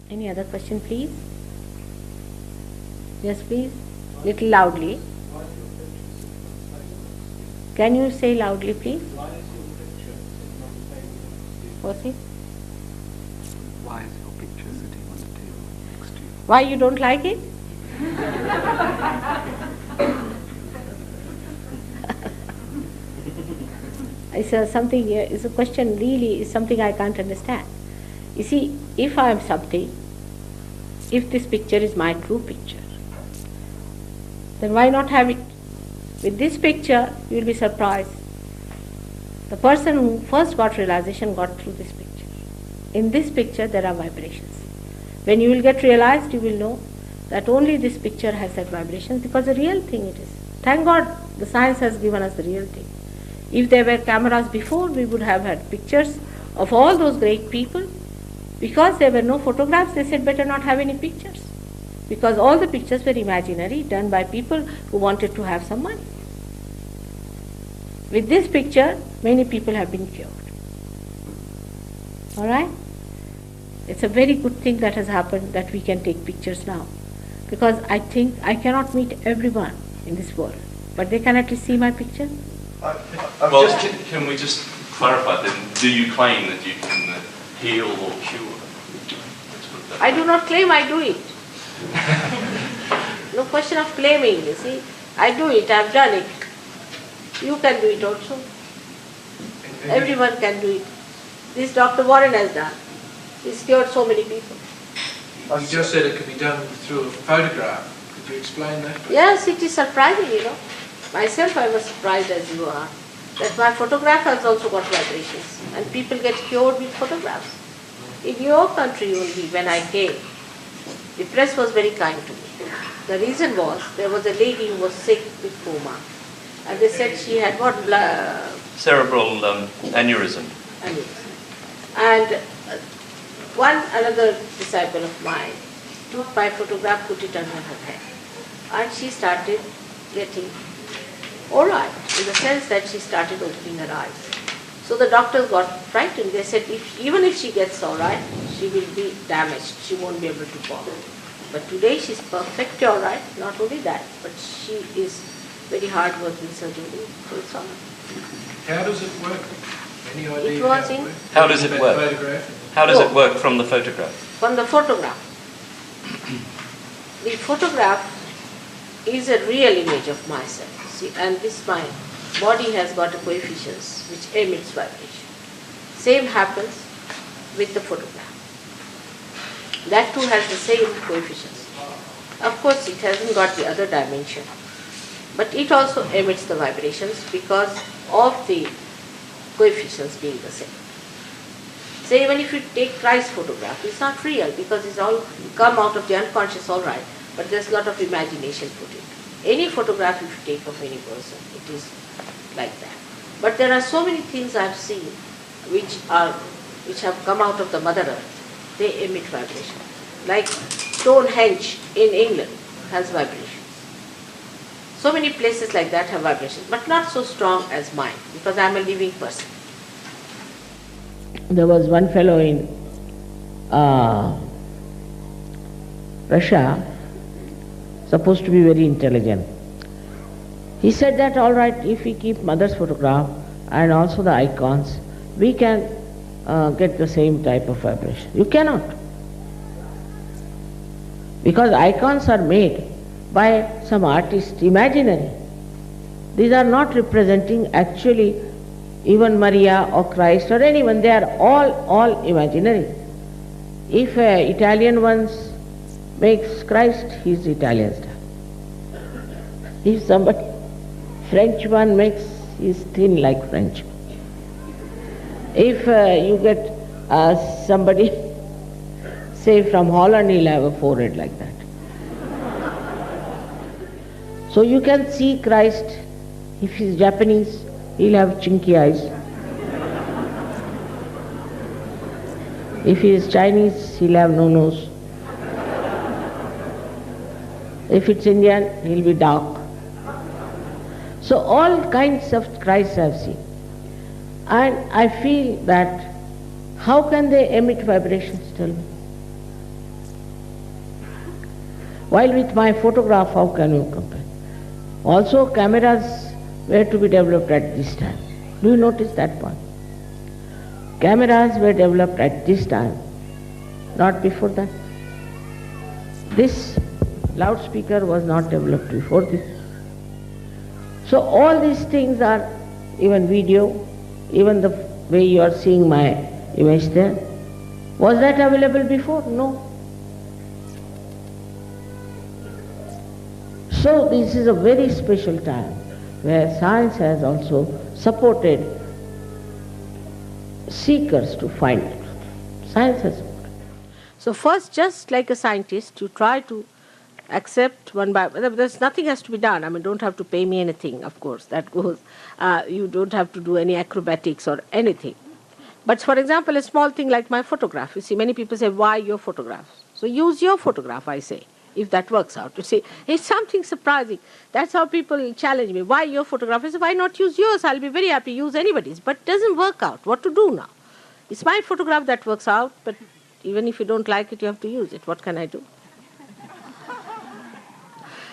Any other question, please? Yes, please. Little loudly. Can you say loudly, please? What's it? Why is your picture sitting on the table next to you? Why you don't like it? It's a question really is something I can't understand. You see, if I am something, if this picture is my true picture, then why not have it? With this picture, you will be surprised. The person who first got realization got through this picture. In this picture, there are vibrations. When you will get realized, you will know that only this picture has that vibration, because the real thing it is. Thank God the science has given us the real thing. If there were cameras before, we would have had pictures of all those great people. Because there were no photographs, they said better not have any pictures. Because all the pictures were imaginary, done by people who wanted to have some money. With this picture, many people have been cured. All right? It's a very good thing that has happened, that we can take pictures now. Because I think I cannot meet everyone in this world, but they can at least see my picture. Well, can we just clarify then? Do you claim that you can heal or cure? I do not claim, I do it. No question of claiming, you see. I do it, I've done it. You can do it also. Everyone can do it. This Dr. Warren has done. He's cured so many people. You just said it could be done through a photograph. Could you explain that? Yes, it is surprising, you know. Myself, I was surprised as you are, that my photograph has also got vibrations, and people get cured with photographs. In your country only, when I came, the press was very kind to me. The reason was, there was a lady who was sick with coma, and they said she had what? Cerebral aneurysm. And another disciple of mine took my photograph, put it under her head, and she started getting all right, in the sense that she started opening her eyes. So the doctors got frightened. They said, even if she gets all right, she will be damaged. She won't be able to walk. But today she's perfectly all right. Not only that, but she is very hard-working surgeon. So it's all right. How does it work? Any idea It was how it in... works? How does it work? Photograph? How does it work from the photograph? From the photograph. The photograph is a real image of myself. See, and this my body has got a coefficients which emits vibration. Same happens with the photograph. That too has the same coefficients. Of course, it hasn't got the other dimension, but it also emits the vibrations because of the coefficients being the same. So even if you take Christ photograph, it's not real because it's all come out of the unconscious, all right, but there's a lot of imagination put in. Any photograph if you take of any person, it is like that. But there are so many things I've seen which have come out of the Mother Earth. They emit vibration. Like Stonehenge in England has vibrations. So many places like that have vibrations, but not so strong as mine because I'm a living person. There was one fellow in Russia, supposed to be very intelligent. He said that all right, if we keep mother's photograph and also the icons, we can get the same type of vibration. You cannot. Because icons are made by some artist, imaginary. These are not representing actually even Maria or Christ or anyone. They are all imaginary. If Italian ones makes Christ, he is Italian style. If somebody French one makes, he is thin like French. If you get somebody, say from Holland, he'll have a forehead like that. So you can see Christ. If he's Japanese, he'll have chinky eyes. If he is Chinese, he'll have no nose. If it's Indian, he'll be dark. So all kinds of Christ I've seen. And I feel that how can they emit vibrations, tell me? While with my photograph, how can you compare? Also, cameras were to be developed at this time. Do you notice that point? Cameras were developed at this time, not before that. This loudspeaker was not developed before this. So all these things are, even video, even the way you are seeing my image there, was that available before? No. So this is a very special time where science has also supported seekers to find it. Science has supported. So first, just like a scientist, you try to accept one by, there's nothing has to be done. I mean, don't have to pay me anything, of course, that goes. You don't have to do any acrobatics or anything. But for example, a small thing like my photograph. You see, many people say, why your photographs? So use your photograph, I say, if that works out. You see, it's something surprising. That's how people challenge me. Why your photograph? I say, why not use yours? I'll be very happy, use anybody's. But it doesn't work out. What to do now? It's my photograph that works out, but even if you don't like it, you have to use it. What can I do?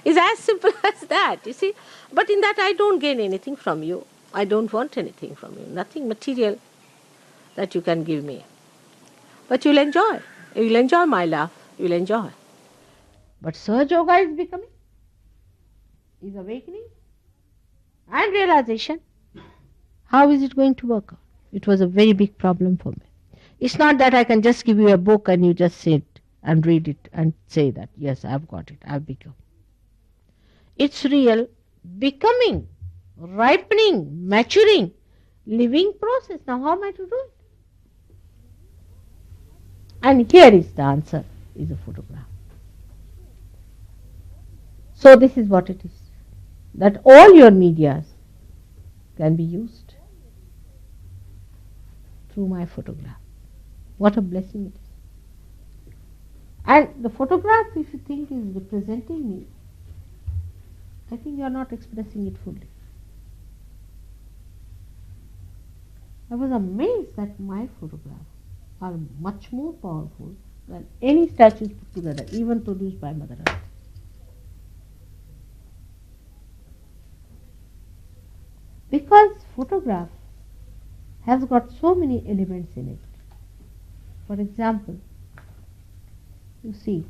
It's as simple as that, you see. But in that I don't gain anything from you. I don't want anything from you. Nothing material that you can give me. But you'll enjoy. You'll enjoy my laugh. You'll enjoy. But Sahaja Yoga is becoming, is awakening and realization. How is it going to work out? It was a very big problem for me. It's not that I can just give you a book and you just sit and read it and say that, yes, I've got it, I've become. It's real becoming, ripening, maturing, living process. Now how am I to do it? And here is the answer, is a photograph. So this is what it is, that all your medias can be used through my photograph. What a blessing it is. And the photograph, if you think, is representing me, I think you are not expressing it fully. I was amazed that my photographs are much more powerful than any statues put together, even produced by Mother Earth. Because photograph has got so many elements in it. For example, you see,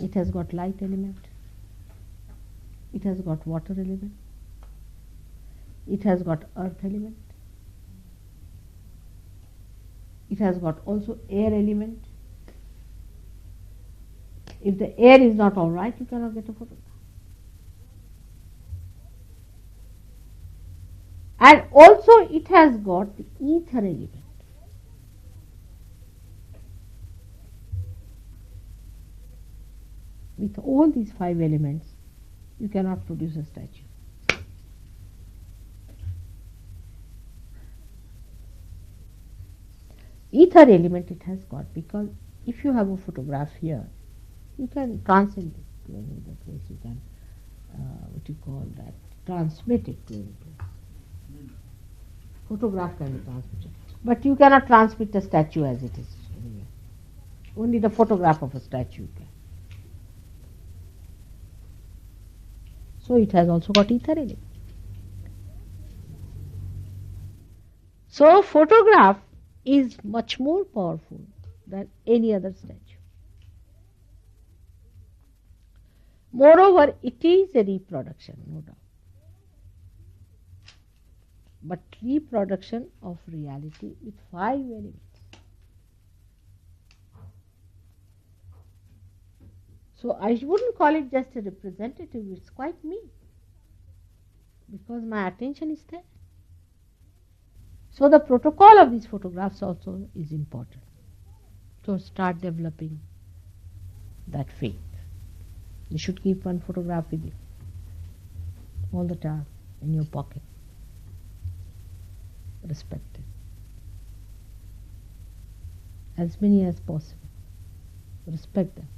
it has got light element, it has got water element, it has got earth element, it has got also air element. If the air is not all right, you cannot get a photograph. And also it has got the ether element. With all these 5 elements, you cannot produce a statue. Ether element it has got, because if you have a photograph here, you can transcend it to any other place. You can, what you call that, transmit it to any place. Photograph can be transmitted. But you cannot transmit a statue as it is anyway. Only the photograph of a statue can. So it has also got ether in it. So photograph is much more powerful than any other statue. Moreover, it is a reproduction, no doubt. But reproduction of reality with 5 elements. So I wouldn't call it just a representative, it's quite me. Because my attention is there. So the protocol of these photographs also is important. So start developing that faith. You should keep one photograph with you all the time in your pocket. Respect it. As many as possible. Respect them.